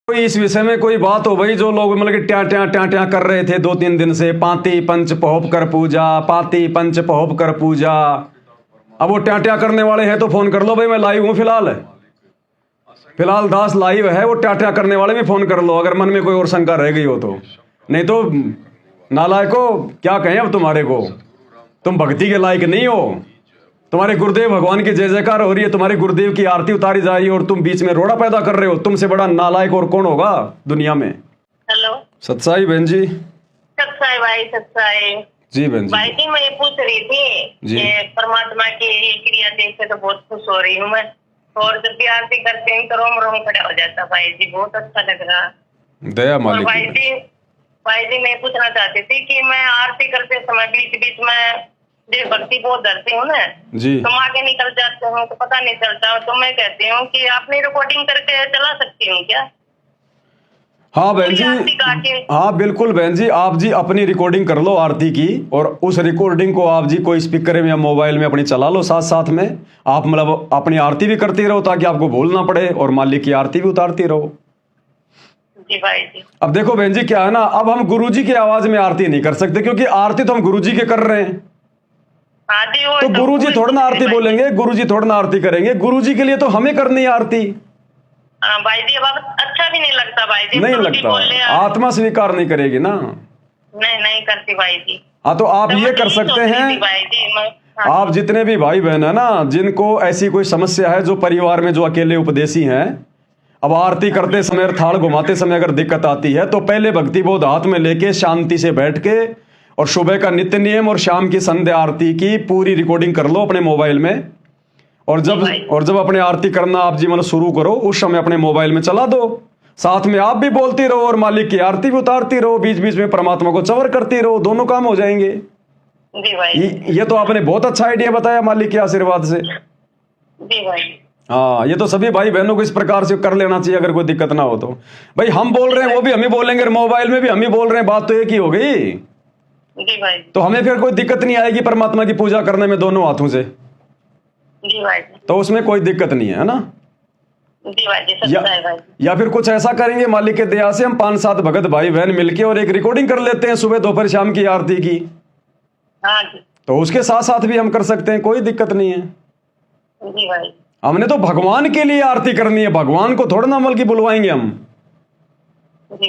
कोई इस विषय में कोई बात हो भाई, जो लोग मतलब कि ट्या कर रहे थे 2-3 दिन से, पाती पंच पहोप कर पूजा, पाती पंच पहोप कर पूजा। अब वो ट्या करने वाले हैं तो फोन कर लो भाई, मैं लाइव हूँ फिलहाल दास लाइव है। वो ट्या करने वाले भी फोन कर लो अगर मन में कोई और शंका रह गई हो तो। नहीं तो नालायको क्या कहें अब तुम्हारे को, तुम भक्ति के लायक नहीं हो। तुम्हारे गुरुदेव भगवान की जय जयकार हो रही है, तुम्हारे गुरुदेव की आरती उतारी जा रही है और तुम बीच में रोड़ा पैदा कर रहे हो। तुमसे बड़ा नालायक और कौन होगा दुनिया में। हेलो सत्साई बहन जी। सत्साई भाई, सत्साई जी बहन जी। भाई जी मैं ये पूछ रही थी जी। कि परमात्मा की ये क्रिया देख के तो बहुत खुश हो रही हूँ मैं, और जब भी आरती करते हैं तो रोम रोम खड़ा हो जाता भाई जी, बहुत अच्छा लग रहा। दया और मालिक। भाई जी मैं पूछना चाहती थी कि मैं आरती करते समय बीच बीच में जो भक्ति बहुत डरती हूँ ना जी। तो आगे निकल जाते हूँ तो पता नहीं चलता, तो मैं कहती हूँ कि आपने रिकॉर्डिंग करके चला सकती हूँ क्या? हाँ बहन जी, आरती गा के। हाँ बिल्कुल बहन जी, आप जी अपनी रिकॉर्डिंग कर लो आरती की, और उस रिकॉर्डिंग को आप जी कोई स्पीकर में या मोबाइल में अपनी चला लो साथ साथ में। आप मतलब अपनी आरती भी करती रहो ताकि आपको भूलना पड़े, और मालिक की आरती भी उतारती रहो। जी भाई जी। अब देखो बहन जी क्या है ना, अब हम गुरुजी की आवाज में आरती नहीं कर सकते क्योंकि आरती तो हम गुरुजी के कर रहे हैं। हाँ जी, वो तो गुरुजी थोड़ा ना आरती बोलेंगे, गुरुजी थोड़ा ना आरती करेंगे, गुरुजी के लिए तो हमें करनी है आरती। हाँ भाई जी, अब अच्छा भी नहीं लगता भाई जी, नहीं गुरुजी लगता, बोल रहे हैं। आत्मा स्वीकार नहीं करेगी ना। नहीं करती भाई जी। हाँ तो आप तो ये मैं कर यही सोच सकते रही हैं, थी भाई जी, हाँ। आप जितने भी भाई बहन है ना जिनको ऐसी कोई समस्या है, जो परिवार में जो अकेले उपदेशी हैं, अब आरती करते समय थाल घुमाते समय अगर दिक्कत आती है तो पहले भक्ति बोध हाथ में लेके शांति से बैठ के, और सुबह का नित्य नियम और शाम की संध्या आरती की पूरी रिकॉर्डिंग कर लो अपने मोबाइल में। और जब अपने आरती करना आप जी मतलब शुरू करो, उस समय अपने मोबाइल में चला दो, साथ में आप भी बोलती रहो और मालिक की आरती भी उतारती रहो, बीच बीच में परमात्मा को चवर करती रहो, दोनों काम हो जाएंगे। जी भाई। ये तो आपने बहुत अच्छा आइडिया बताया मालिक के आशीर्वाद से। जी भाई। हाँ, ये तो सभी भाई बहनों को इस प्रकार से कर लेना चाहिए अगर कोई दिक्कत ना हो तो। भाई हम बोल रहे हैं वो भी हम ही बोलेंगे, मोबाइल में भी हम ही बोल रहे हैं, बात तो एक ही हो गई। जी भाई। तो हमें फिर कोई दिक्कत नहीं आएगी परमात्मा की पूजा करने में दोनों हाथों से। जी भाई। तो उसमें कोई दिक्कत नहीं है ना। जी भाई जी, सच्चा है भाई। या फिर कुछ ऐसा करेंगे मालिक के दया से, हम 5-7 भगत भाई बहन मिलके और एक रिकॉर्डिंग कर लेते हैं सुबह दोपहर शाम की आरती की। हाँ जी। तो उसके साथ साथ भी हम कर सकते हैं, कोई दिक्कत नहीं है। जी भाई। हमने तो भगवान के लिए आरती करनी है, भगवान को थोड़ा ना अमल की बुलवाएंगे हम।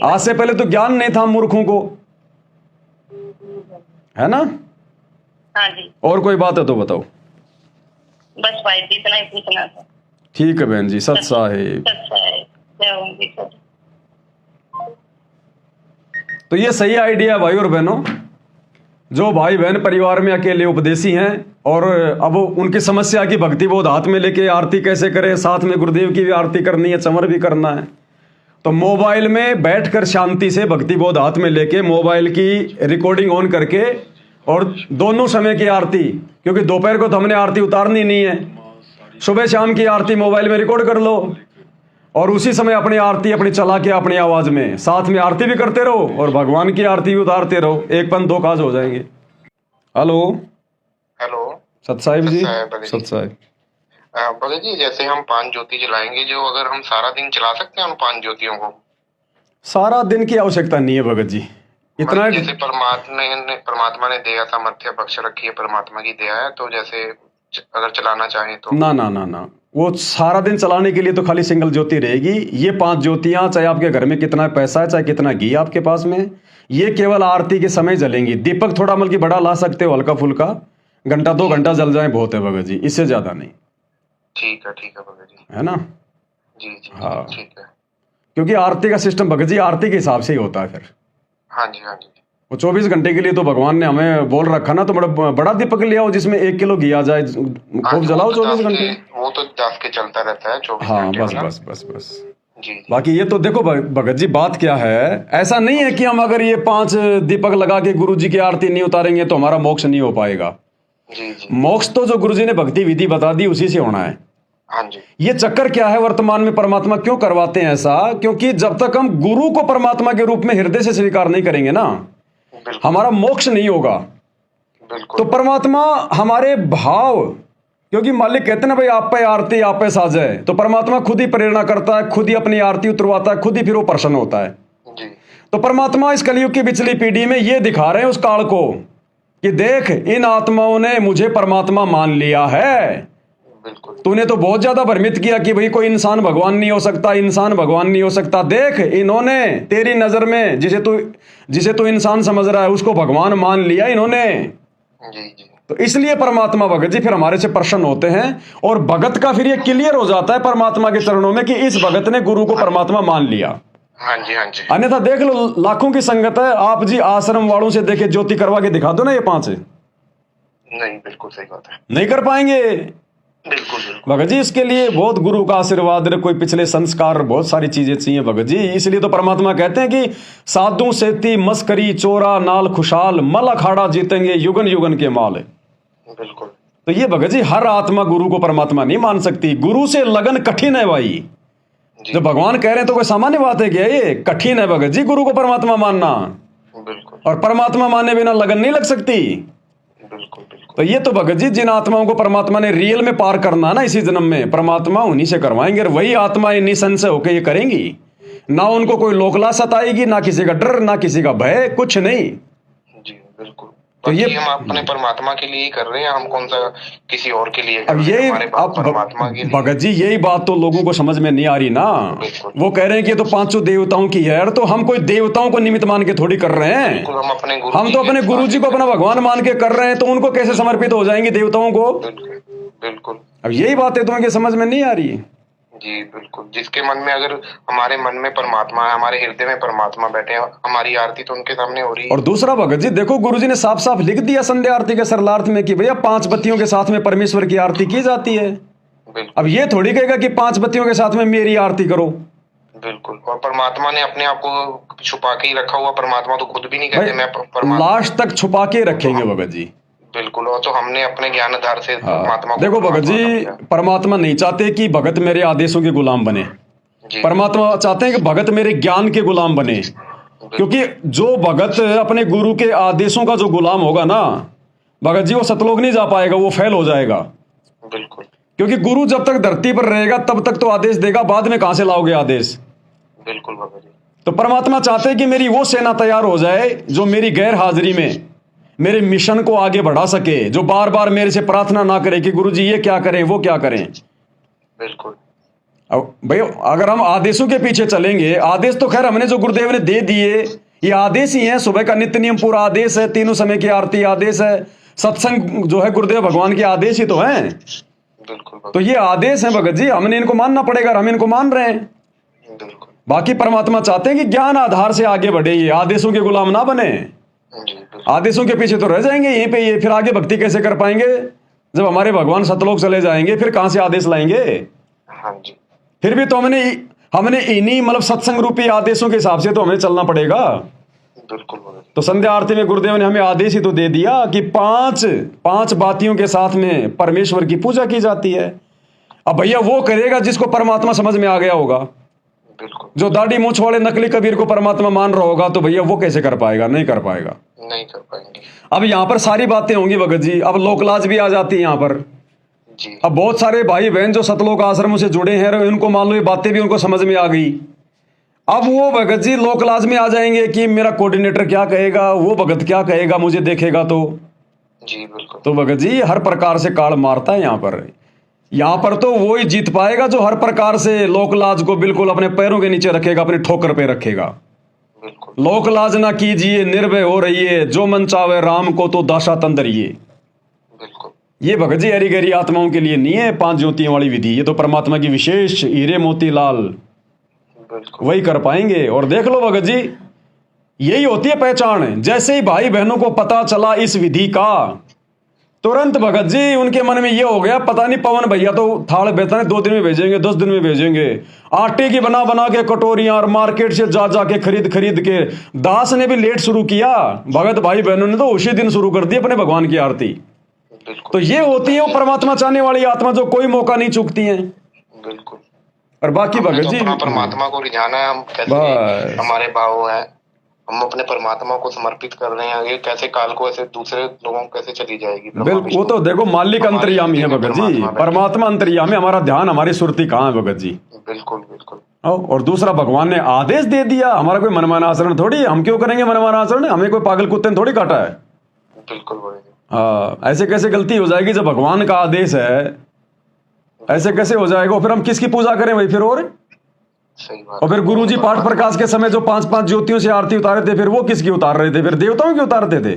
आज से पहले तो ज्ञान नहीं था मूर्खों को, है ना। हाँ जी। और कोई बात है तो बताओ। बस भाई जी इतना ही पूछना था। ठीक है बहन जी, सत साहिब। सच्चा है, जय ओम जी सर। तो ये सही आइडिया है भाई और बहनों, जो भाई बहन परिवार में अकेले उपदेशी हैं और अब उनकी समस्या की भक्ति बोध हाथ में लेके आरती कैसे करें, साथ में गुरुदेव की भी आरती करनी है, चमर भी करना है, तो मोबाइल में बैठकर शांति से भक्ति बोध हाथ में लेके मोबाइल की रिकॉर्डिंग ऑन करके, और दोनों समय की आरती, क्योंकि दोपहर को तो हमने आरती उतारनी नहीं है, सुबह शाम की आरती मोबाइल में रिकॉर्ड कर लो और उसी समय अपनी आरती अपनी चला के अपनी आवाज में साथ में आरती भी करते रहो और भगवान की आरती भी उतारते रहो, एक पन दो काज हो जाएंगे। हेलो हेलो सत साहिब जी। भगत जी। सत साहिब। भगत जी, जैसे हम 5 ज्योति जलाएंगे, जो अगर हम सारा दिन चला सकते हैं उन 5 ज्योतियों को? सारा दिन की आवश्यकता नहीं है भगत जी, इतना जैसे परमात्मा ने दया सामर्थ्य बख्श रखी है, परमात्मा की दया है, तो जैसे अगर चलाना चाहें तो? ना ना ना ना, वो सारा दिन चलाने के लिए तो खाली सिंगल ज्योति रहेगी। ये 5 ज्योतियां, चाहे आपके घर में कितना पैसा है, चाहे कितना घी आपके पास में, ये केवल आरती के समय जलेंगी। दीपक थोड़ा मतलब कि बड़ा ला सकते हो, हल्का फुल्का, घंटा 2 घंटा जल जाए बहुत है भगत जी, इससे ज्यादा नहीं। ठीक है भगत जी, है ना। जी जी। हाँ ठीक है, क्योंकि आरती का सिस्टम भगत जी आरती के हिसाब से ही होता है फिर। हाँ जी हाँ जी। वो 24 घंटे के लिए तो भगवान ने हमें बोल रखा ना, तो बड़ा दीपक ले आओ जिसमें 1 किलो घी आ जाए, खूब जलाओ 24 घंटे। वो तो दास के चलता रहता है 24 हाँ घंटे। बस बस बस बस। जी। बाकी ये तो देखो भगत जी बात क्या है, ऐसा नहीं है कि हम अगर ये 5 दीपक लगा के गुरु जी की आरती नहीं उतारेंगे तो हमारा मोक्ष नहीं हो पाएगा। जी जी। मोक्ष तो जो गुरु जी ने भक्ति विधि बता दी उसी से होना है। हाँ जी। ये चक्कर क्या है, वर्तमान में परमात्मा क्यों करवाते हैं ऐसा, क्योंकि जब तक हम गुरु को परमात्मा के रूप में हृदय से स्वीकार नहीं करेंगे ना, हमारा मोक्ष नहीं होगा। तो परमात्मा हमारे भाव क्योंकि मालिक कहते हैं ना भाई आप पे आरती आप पे साजे, तो परमात्मा खुद ही प्रेरणा करता है, खुद ही अपनी आरती उतरवाता है, खुद ही फिर वो प्रसन्न होता है। जी तो परमात्मा इस कलयुग की पिछली पीढ़ी में ये दिखा रहे हैं उस काल को कि देख इन आत्माओं ने मुझे परमात्मा मान लिया है। बिल्कुल तूने तो बहुत ज्यादा भ्रमित किया कि भाई कोई इंसान भगवान नहीं हो सकता, इंसान भगवान नहीं हो सकता। देख इन्होंने तेरी नजर में जिसे तू इंसान समझ रहा है उसको भगवान मान लिया इन्होंने। जी जी तो इसलिए परमात्मा भगत जी फिर हमारे से प्रसन्न होते हैं, और भगत का फिर ये क्लियर हो जाता है परमात्मा के चरणों में कि इस भगत ने गुरु को परमात्मा मान लिया। हाँ जी हाँ जी। अन्यथा देख लो लाखों की संगत है, आप जी आश्रम वालों से देखे ज्योति करवा के दिखा दो ना ये 5 नहीं बिल्कुल सही बात है। नहीं कर पाएंगे बिल्कुल बिल्कुल भगत जी। इसके लिए बहुत गुरु का आशीर्वाद, कोई पिछले संस्कार, बहुत सारी चीजें चाहिए भगत जी। इसलिए तो परमात्मा कहते हैं कि साधु सेती मस्करी चोरा नाल खुशहाल मल अखाड़ा जीतेंगे युगन युगन के माल। बिल्कुल। तो ये भगत जी हर आत्मा गुरु को परमात्मा नहीं मान सकती। गुरु से लगन कठिन है भाई। जी जो भगवान कह रहे हैं तो कोई सामान्य बात है क्या? ये कठिन है भगत जी गुरु को परमात्मा मानना, बिल्कुल और परमात्मा मानने बिना लगन नहीं लग सकती। बिल्कुल बिल्कुल। तो ये तो भगत जी जिन आत्माओं को परमात्मा ने रियल में पार करना ना इसी जन्म में, परमात्मा उन्हीं से करवाएंगे, और वही आत्मा निसंशय होकर ये करेंगी। ना उनको कोई लोकला सताएगी, ना किसी का डर, ना किसी का भय, कुछ नहीं। जी बिल्कुल। तो ये हम अपने परमात्मा के लिए ही कर रहे हैं, हम कौन सा किसी और के लिए कर अब रहे हैं? ये हमारे अब परमात्मा के लिए। भगत जी यही बात तो लोगों को समझ में नहीं आ रही ना। बिल्कुल। वो कह रहे हैं कि ये तो 5 देवताओं की है, और तो हम कोई देवताओं को निमित्त मान के थोड़ी कर रहे हैं। बिल्कुल, हम अपने गुरु हम जी तो के अपने गुरु जी को अपना भगवान मान के कर रहे हैं, तो उनको कैसे समर्पित हो जाएंगे देवताओं को? बिल्कुल बिल्कुल। अब यही बातें तो उनके समझ में नहीं आ रही। जी बिल्कुल। जिसके मन में, अगर हमारे मन में परमात्मा है, हमारे हृदय में परमात्मा बैठे हैं, हमारी आरती तो उनके सामने हो रही है। और दूसरा भगत जी देखो गुरुजी ने साफ साफ लिख दिया संध्या आरती के सरलार्थ में कि भैया 5 बत्तियों के साथ में परमेश्वर की आरती की जाती है। बिल्कुल अब ये थोड़ी कहेगा कि 5 बत्तियों के साथ में मेरी आरती करो। बिल्कुल। और परमात्मा ने अपने आप को छुपा के ही रखा हुआ। परमात्मा तो खुद भी नहीं कहते मैं परमात्मा। लास्ट तक छुपा के रखेंगे भगत जी। बिल्कुल। और तो हमने अपने ज्ञान आधार से परमात्मा को देखो भगत जी परमात्मा परमात्मा नहीं चाहते कि भगत मेरे आदेशों के गुलाम बने। जी परमात्मा चाहते हैं कि भगत मेरे ज्ञान के गुलाम बने। क्योंकि जो भगत अपने गुरु के आदेशों का जो गुलाम होगा ना भगत जी, वो सतलोक नहीं जा पाएगा, वो फेल हो जाएगा। बिल्कुल क्योंकि गुरु जब तक धरती पर रहेगा तब तक तो आदेश देगा, बाद में कहां से लाओगे आदेश? बिल्कुल भगत जी। तो परमात्मा चाहते हैं कि मेरी वो सेना तैयार हो जाए जो मेरी गैर हाजिरी में मेरे मिशन को आगे बढ़ा सके, जो बार बार मेरे से प्रार्थना ना करे कि गुरु जी ये क्या करें वो क्या करें। बिल्कुल। अब भाई अगर हम आदेशों के पीछे चलेंगे, आदेश तो खैर हमने जो गुरुदेव ने दे दिए ये आदेश ही है। सुबह का नित्य नियम पूरा आदेश है, 3 समय की आरती आदेश है, सत्संग जो है गुरुदेव भगवान के आदेश ही तो हैं। बिल्कुल तो ये आदेश है भगत जी, हमने इनको मानना पड़ेगा, हम इनको मान रहे हैं। बिल्कुल। बाकी परमात्मा चाहते हैं कि ज्ञान आधार से आगे बढ़े, ये आदेशों के गुलाम ना बने। जी बिल्कुल। आदेशों के पीछे तो रह जाएंगे यहीं पे, ये फिर आगे भक्ति कैसे कर पाएंगे? जब हमारे भगवान सतलोक चले जाएंगे फिर कहां से आदेश लाएंगे? हाँ जी। फिर भी तो हमने इन्हीं मतलब सत्संग रूपी आदेशों के हिसाब से तो हमें चलना पड़ेगा। बिल्कुल भगत जी। तो संध्या आरती में गुरुदेव ने हमें आदेश ही तो दे दिया कि 5 बातियों के साथ में परमेश्वर की पूजा की जाती है। अब भैया वो करेगा जिसको परमात्मा समझ में आ गया होगा। बिल्कुल। जो दाढ़ी मूछ वाले नकली कबीर को परमात्मा मान रहा होगा तो भैया वो कैसे कर पाएगा? नहीं कर पाएगा। नहीं कर पाएंगे। अब यहाँ पर सारी बातें होंगी भगत जी। अब लोकलाज भी आ जाती है यहाँ पर। जी। अब बहुत सारे भाई बहन जो सतलोक आश्रम से जुड़े हैं उनको मान लो ये बातें भी उनको समझ में आ गई। अब वो भगत जी लोकलाज में आ जाएंगे कि मेरा कोऑर्डिनेटर क्या कहेगा, वो भगत क्या कहेगा, मुझे देखेगा तो। जी बिल्कुल। तो भगत जी हर प्रकार से काल मारता है यहाँ पर तो वो ही जीत पाएगा जो हर प्रकार से लोकलाज को बिल्कुल अपने पैरों के नीचे रखेगा, अपने ठोकर पे रखेगा। बिल्कुल। लोकलाज ना कीजिए निर्भय हो रहिए, जो मन चावे राम को तो दाशा तंदरिए। बिल्कुल। ये भगत जी हरी गहरी आत्माओं के लिए नहीं है 5 ज्योतियों वाली विधि, ये तो परमात्मा की विशेष हीरे मोती लाल बिल्कुल। वही कर पाएंगे। और देख लो भगत जी यही होती है पहचान। जैसे ही भाई बहनों को पता चला इस विधि का, तुरंत भगत जी उनके मन में ये हो गया पता नहीं पवन भैया तो थाल बेचता 2 दिन में भेजेंगे, 10 दिन में भेजेंगे। आटे की बना बना के कटोरियां और मार्केट से जा जा के खरीद के। दास ने भी लेट शुरू किया, भगत भाई बहनों ने तो उसी दिन शुरू कर दी अपने भगवान की आरती। बिल्कुल। तो ये होती है वो परमात्मा चाहने वाली आत्मा जो कोई मौका नहीं चूकती है। बिल्कुल। और बाकी हमने भगत तो जी अपना परमात्मा को रिझाना है। हम कैसे बस। हमारे भाव है, हम अपने परमात्मा को समर्पित कर रहे हैं, ये कैसे काल को ऐसे दूसरे लोगों को कैसे चली जाएगी? बिल्कुल, वो तो देखो मालिक अंतर्यामी है भगत जी, परमात्मा अंतर्यामी, हमारा ध्यान हमारी सुरती कहाँ है भगत जी? बिल्कुल बिल्कुल। और दूसरा, भगवान ने आदेश दे दिया, हमारा कोई मनमाना आचरण थोड़ी, हम क्यों करेंगे मनमाना आचरण? हमें कोई पागल कुत्ते ने थोड़ी काटा है। बिल्कुल बड़े जी। हाँ, ऐसे कैसे गलती हो जाएगी जब भगवान का आदेश है? ऐसे कैसे हो जाएगा? फिर हम किसकी पूजा करें भाई? फिर और सही बात। और फिर गुरुजी पाठ प्रकाश के समय जो 5-5 ज्योतियों से आरती उतारे थे, फिर वो किसकी उतार रहे थे? फिर देवताओं की उतारते थे।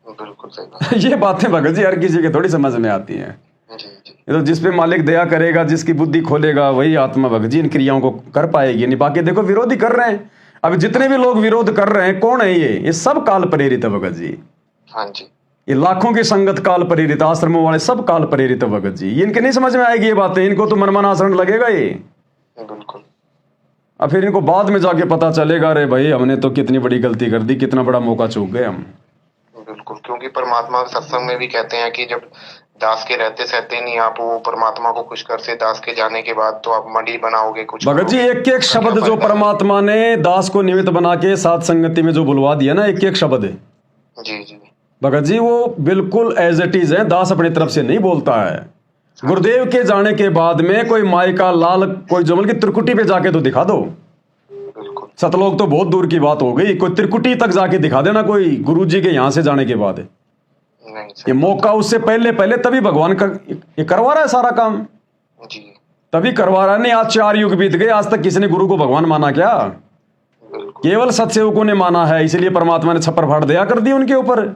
बिल्कुल सही बात। ये बातें भगत जी हर किसी के थोड़ी समझ में आती हैं। जी जी। ये तो जिस पे मालिक दया करेगा, जिसकी बुद्धि खोलेगा, वही आत्मा भगत जी इन क्रियाओं को कर पाएगी। नहीं बाकी देखो विरोधी कर रहे हैं, अब जितने भी लोग विरोध कर रहे हैं, कौन है ये सब काल प्रेरित है भगत जी। हाँ जी। ये लाखों की संगत काल प्रेरित, आश्रमों वाले सब काल प्रेरित है भगत जी। ये इनके नहीं समझ में आएगी ये बातें, इनको तो मनमाना आचरण लगेगा ये। बिल्कुल। अब फिर इनको बाद में जाके पता चलेगा, अरे भाई हमने तो कितनी बड़ी गलती कर दी, कितना बड़ा मौका चूक गए हम। बिल्कुल, क्योंकि परमात्मा सत्संग में भी कहते हैं कि जब दास के रहते सहते नहीं आप वो परमात्मा को खुश करते, दास के जाने के बाद तो आप मंडी बनाओगे कुछ। भगत जी एक एक शब्द जो परमात्मा ने दास को निमित्त बना के साथ संगति में जो बुलवा दिया ना, एक एक शब्द है जी जी भगत जी, वो बिल्कुल एज इट इज है। दास अपनी तरफ से नहीं बोलता है। गुरुदेव के जाने के बाद में कोई माई का लाल, कोई जमल की त्रिकुटी पे जाके तो दिखा दो। बिल्कुल। सतलोक तो बहुत दूर की बात हो गई, कोई त्रिकुटी तक जाके दिखा देना कोई गुरुजी के यहां से जाने के बाद। नहीं ये मौका उससे पहले पहले तभी भगवान का ये करवा रहा है सारा काम, जी। तभी करवा रहा है। नहीं आज 4 युग बीत गए, आज तक किसी ने गुरु को भगवान माना क्या? बिल्कुल केवल सत्सेवकों ने माना है, इसलिए परमात्मा ने छप्पर फाड़ दया कर दी उनके ऊपर।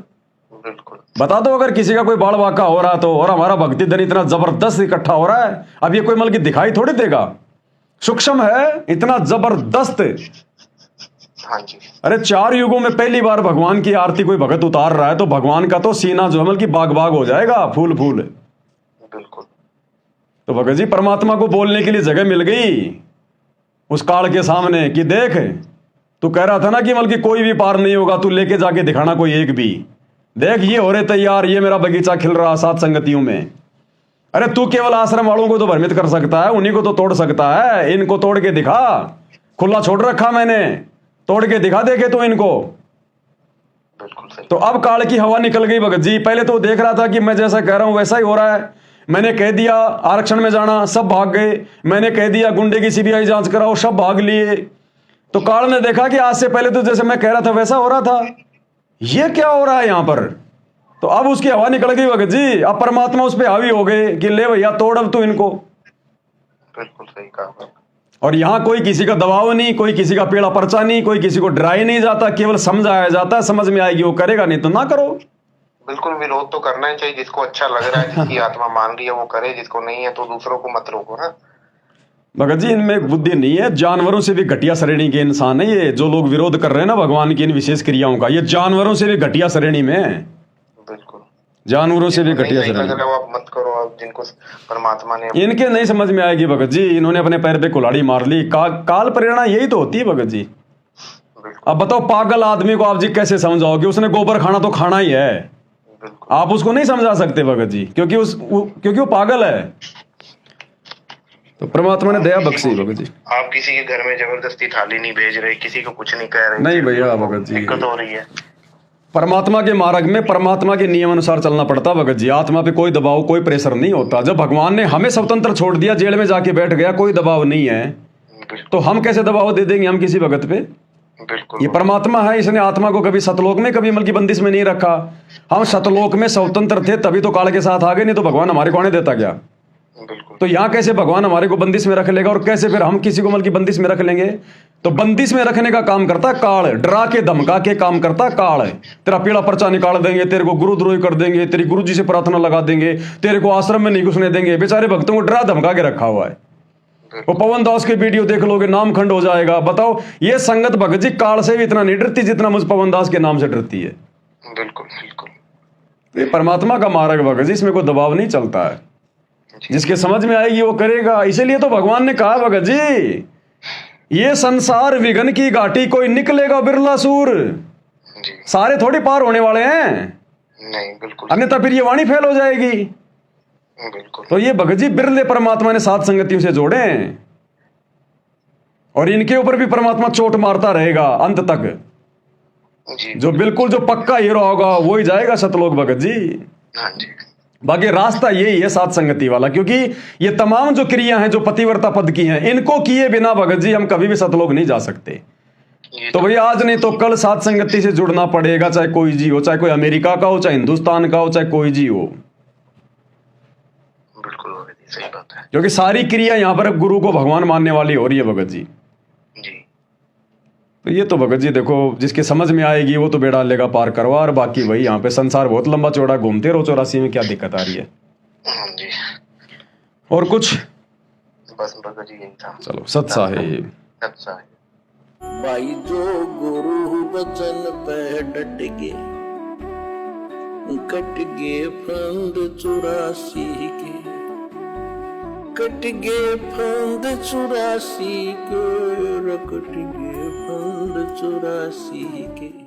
बिल्कुल। बता दो अगर किसी का कोई बाल वाका हो रहा तो, और हमारा भक्ति धन इतना जबरदस्त इकट्ठा हो रहा है, अब ये कोई मतलब दिखाई थोड़ी देगा, सूक्ष्म है इतना जबरदस्त। हाँ जी। अरे 4 युगों में पहली बार भगवान की आरती कोई भगत उतार रहा है तो भगवान का तो सीना जो है कि बाग बाग हो जाएगा, फूल फूल। बिल्कुल। तो भगत जी परमात्मा को बोलने के लिए जगह मिल गई उस काल के सामने कि देख, तू कह रहा था ना कि मतलब कोई भी पार नहीं होगा, तू लेके जाके दिखाना कोई एक भी। देख ये हो रहे तैयार, ये मेरा बगीचा खिल रहा सात संगतियों में। अरे तू केवल आश्रम वालों को तो भ्रमित कर सकता है, उन्हीं को तो तोड़ सकता है, इनको तोड़ के दिखा। खुला छोड़ रखा मैंने, तोड़ के दिखा देखे तो इनको। बिल्कुल सही। तो अब काल की हवा निकल गई भगत जी। पहले तो देख रहा था कि मैं जैसा कह रहा हूं वैसा ही हो रहा है। मैंने कह दिया आरक्षण में जाना, सब भाग गए। मैंने कह दिया गुंडे की सीबीआई जांच कराओ, सब भाग लिए। तो काल ने देखा कि आज से पहले तो जैसे मैं कह रहा था वैसा हो रहा था, ये क्या हो रहा है यहां पर। तो अब उसकी हवा निकल गई भगत जी। अब परमात्मा उस पर हावी हो गए कि ले भैया तोड़ अब तू इनको। बिल्कुल सही कहा। और यहां कोई किसी का दबाव नहीं, कोई किसी का पेड़ा पर्चा नहीं, कोई किसी को डराया नहीं जाता, केवल समझाया जाता है। समझ में आएगी वो करेगा, नहीं तो ना करो। बिल्कुल, विरोध तो करना ही चाहिए। जिसको अच्छा लग रहा है, जिसकी आत्मा मान रही है वो करे, जिसको नहीं है तो दूसरों को मत रोको ना। भगत जी इनमें बुद्धि नहीं है, जानवरों से भी घटिया श्रेणी के इंसान है ये जो लोग विरोध कर रहे हैं ना भगवान की इन विशेष क्रियाओं का। ये जानवरों से भी घटिया श्रेणी में है। बिल्कुल, जानवरों से भी घटिया श्रेणी। आप मत करो, आप जिनको परमात्मा ने। इनके नहीं समझ में आएगी भगत जी, इन्होंने अपने पैर पे कुल्हाड़ी मार ली। काल प्रेरणा यही तो होती है भगत जी। अब बताओ पागल आदमी को आप जी कैसे समझाओगे? उसने गोबर खाना तो खाना ही है, आप उसको नहीं समझा सकते भगत जी, क्योंकि वो पागल है। तो परमात्मा ने दया बख्शी भगत जी। आप किसी के घर में जबरदस्ती थाली नहीं भेज रहे, किसी को कुछ नहीं कह रहे। नहीं भैया भगत जी, दिक्कत हो रही है। परमात्मा के मार्ग में परमात्मा के नियम अनुसार चलना पड़ता भगत जी। आत्मा पे कोई दबाव, कोई प्रेशर नहीं होता। जब भगवान ने हमें स्वतंत्र छोड़ दिया, जेल में जाके बैठ गया, कोई दबाव नहीं है, तो हम कैसे दबाव दे देंगे हम किसी भगत पे? बिल्कुल। ये परमात्मा है, इसने आत्मा को कभी सतलोक में कभी मल की बंदिश में नहीं रखा। हम सतलोक में स्वतंत्र थे तभी तो काल के साथ आ गए, नहीं तो भगवान हमारे को आने देता क्या? बिल्कुल। तो यहाँ कैसे भगवान हमारे को बंदिश में रख लेगा, और कैसे फिर हम किसी को मल की बंदिश में रख लेंगे? तो बंदिश में रखने का काम करता काल, डरा के धमका के काम करता काल है। तेरा पीड़ा पर्चा निकाल देंगे, तेरे को गुरुद्रोही कर देंगे, तेरी गुरुजी से प्रार्थना लगा देंगे, तेरे को आश्रम में नहीं घुसने देंगे। बेचारे भक्तों को डरा धमका के रखा हुआ है। वो पवन दास के वीडियो देख लोगे, नाम खंड हो जाएगा। बताओ ये संगत भगत जी काल से भी इतना नहीं डरती जितना मुझ पवन दास के नाम से डरती है। बिल्कुल बिल्कुल। ये परमात्मा का मार्ग भगत जी, इसमें कोई दबाव नहीं चलता है। जिसके समझ में आएगी वो करेगा। इसीलिए तो भगवान ने कहा भगत जी, ये संसार विघन की घाटी, कोई निकलेगा बिरला सूर। सारे थोड़ी पार होने वाले हैं। नहीं बिल्कुल। अन्यथा फिर ये वाणी फेल हो जाएगी। बिल्कुल। तो ये भगत जी बिरले परमात्मा ने सात संगतियों से जोड़े हैं, और इनके ऊपर भी परमात्मा चोट मारता रहेगा अंत तक। जी जो बिल्कुल जो पक्का हीरो होगा वो ही जाएगा सतलोक भगत जी। हाँ जी। बाकी रास्ता यही है सात संगति वाला, क्योंकि ये तमाम जो क्रिया हैं जो पतिव्रता पद की हैं, इनको किए बिना भगत जी हम कभी भी सतलोक नहीं जा सकते। ये तो भैया आज नहीं तो कल सात संगति से जुड़ना पड़ेगा, चाहे कोई जी हो, चाहे कोई अमेरिका का हो, चाहे हिंदुस्तान का हो, चाहे कोई जी हो, बिल्कुल भगत जी, सही बात है। क्योंकि सारी क्रिया यहाँ पर गुरु को भगवान मानने वाली हो रही है भगत जी। जी तो ये तो भगत जी देखो, जिसके समझ में आएगी वो तो बेड़ा लेगा पार करवा, और बाकी वही यहाँ पे संसार बहुत लंबा चौड़ा, घूमते रहो 84 में, क्या दिक्कत आ रही है। हाँ जी। और कुछ बस भगत जी यही था। चलो सत साहिब। अच्छा है भाई जो गुरु बचन पे डट गे, कट गे फंद 84 के, कट गे फंद 84 के, कट गे फंद 84 के।